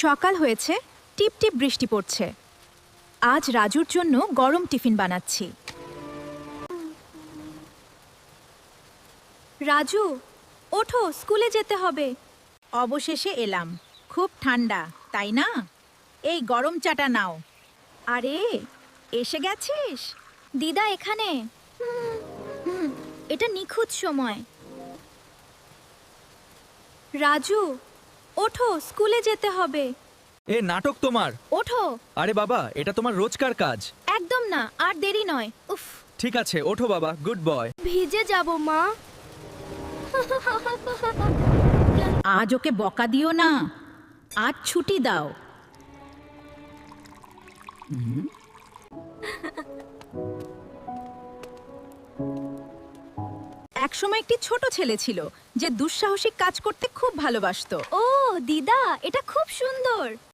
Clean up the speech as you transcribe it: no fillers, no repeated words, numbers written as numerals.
সকাল হয়েছে, টিপ টিপ বৃষ্টি পড়ছে। আজ রাজুর জন্য গরম টিফিন বানাচ্ছি। রাজু, ওঠো, স্কুলে যেতে হবে। অবশেষে এলাম। খুব ঠান্ডা, তাই না? এই গরম চাটা নাও। আরে, এসে গেছিস? দিদা এখানে। এটা নিখুঁত সময়। রাজু, ওঠো, স্কুলে যেতে হবে। এ নাটক তোমার। ওঠো। আরে বাবা, এটা তোমার রোজকার কাজ। একদম না, আর দেরি নয়। উফ, ঠিক আছে, ওঠো বাবা, গুড বয়। ভিজে যাব মা। আজ ওকে বকা দিও না, আজ ছুটি দাও। একসময় একটি ছোট ছেলে ছিল যে দুঃসাহসিক কাজ করতে খুব ভালোবাসতো। ও দিদা, এটা খুব সুন্দর।